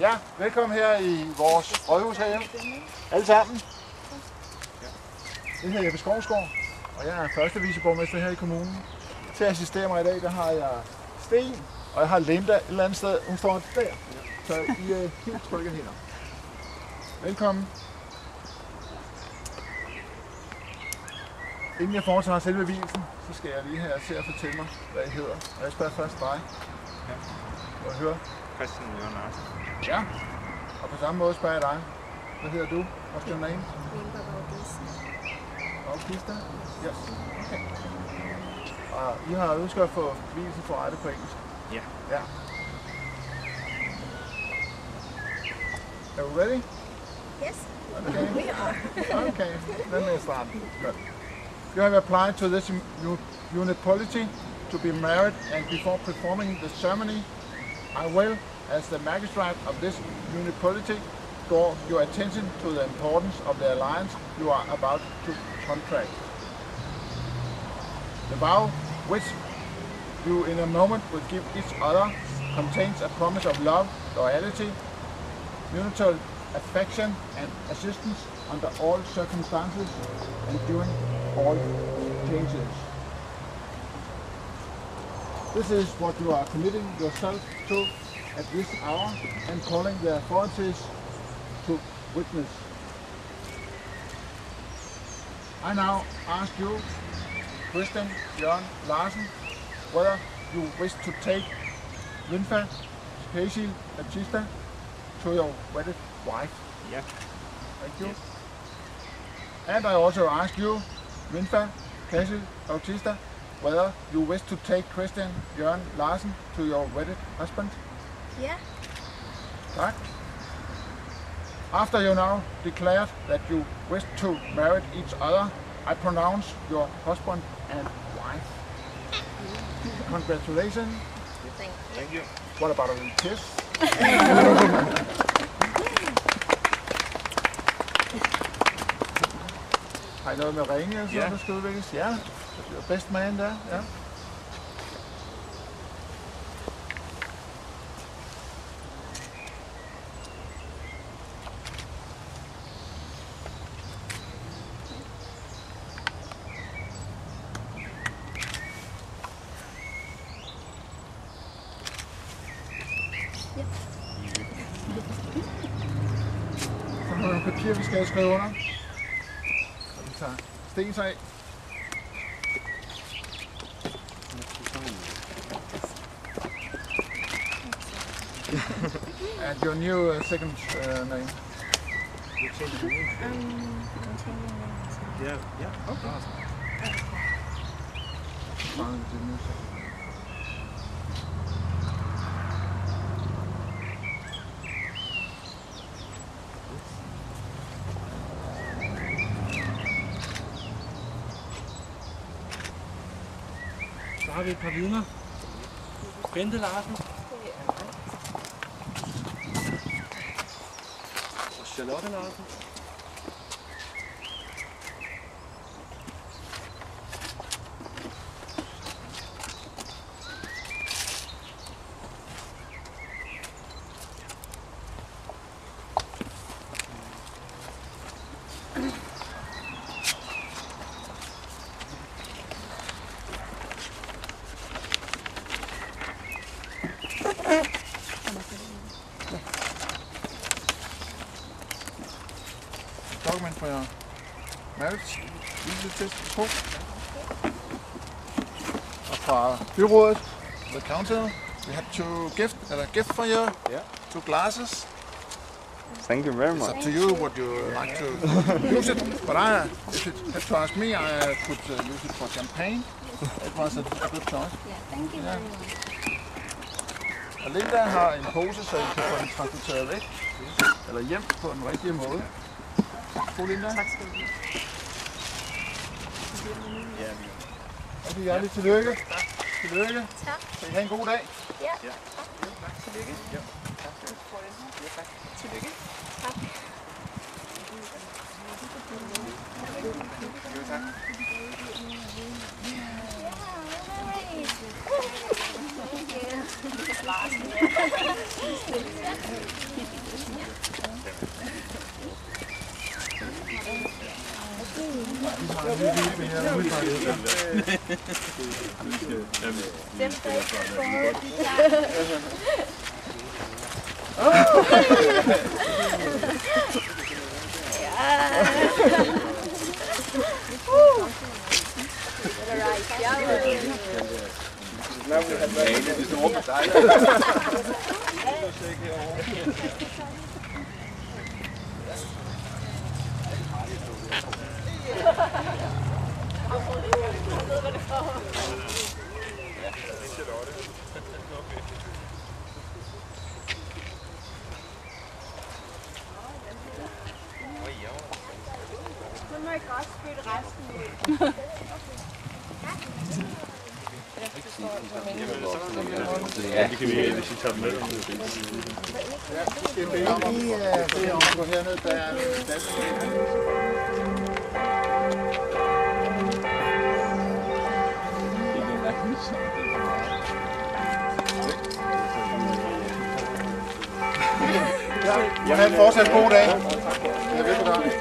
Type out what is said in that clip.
Ja, velkommen her i vores rådhus herhjemme. Alle sammen. Det her er Jeppe Skovsgaard, og jeg er første viceborgmester her i kommunen. Til at assistere mig i dag, der har jeg Sten, og jeg har Linda et eller andet sted. Hun står der. Så I er helt trygge hænder. Velkommen. Inden jeg foretager selve vielsen, så skal jeg lige have til at fortælle mig, hvad I hedder. Og jeg spørger først dig. Ja. Må jeg høre? Christian Jørgen Larsen. Ja. Og på samme måde spørger jeg dig. Hvad hedder du? What's your name? Linda Bautista. Bautista? Yes. Okay. Og I har ønsket at få vielsen forrettet på engelsk? Ja. Ja. Are you ready? Yes, Okay. we are. Okay, then let's start. Good. You have applied to this municipality to be married, and before performing the ceremony, I will, as the magistrate of this municipality, draw your attention to the importance of the alliance you are about to contract. The vow, which you in a moment will give each other, contains a promise of love, loyalty, mutual affection and assistance under all circumstances and during all changes. This is what you are committing yourself to at this hour and calling the authorities to witness. I now ask you, Christian Jørgen Larsen, whether you wish to take Linda Cecil Bautista to your wedded wife. Yeah. Thank you. Yes. And I also ask you, Linda Cecil Bautista, whether you wish to take Christian Jørgen Larsen to your wedded husband. Yeah. Tak. After you now declared that you wish to marry each other, I pronounce your husband and wife. Congratulations. Thank you. Thank you. What about a little kiss? Har I noget med ringe, eller sådan, der skal udvikles? Ja. Best man der, ja. Så har vi nogle papir, vi skal skrive under. Så vi tager Sten sig af. And your new second name? You change the name? I'm changing names. Yeah. Yeah. Okay. Fine, the new second. Så har vi et par vidner. Bente Larsen og Charlotte Larsen. Document for your marriage, vildtest på. Og fra byrådet, the council, we have to gift for you, two glasses. Thank you very It's much. up to you what you like to use it, but if you have to ask me, I could use it for champagne. It was a good choice. Yeah, thank you very much. Og Linda har en pose, så I kan få den transporteret væk, eller hjem på en rigtig måde. God Linda. Tak skal du have. Og det er lidt tillykke. Tillykke. Tak. Kan I have en god dag? Ja. Ja. Tak. Tillykke. Ja. Tak. Ja, tak. Tillykke. Tak. Jo, tak. Yeah, right. Thank you. Så må jeg godt spytte resten ud. Ja, det kan vi hvis I tager dem med. Skal vi lige bede om at gå herned, der er en plads. Ja, have en fortsat god dag. Ja, velbekomme.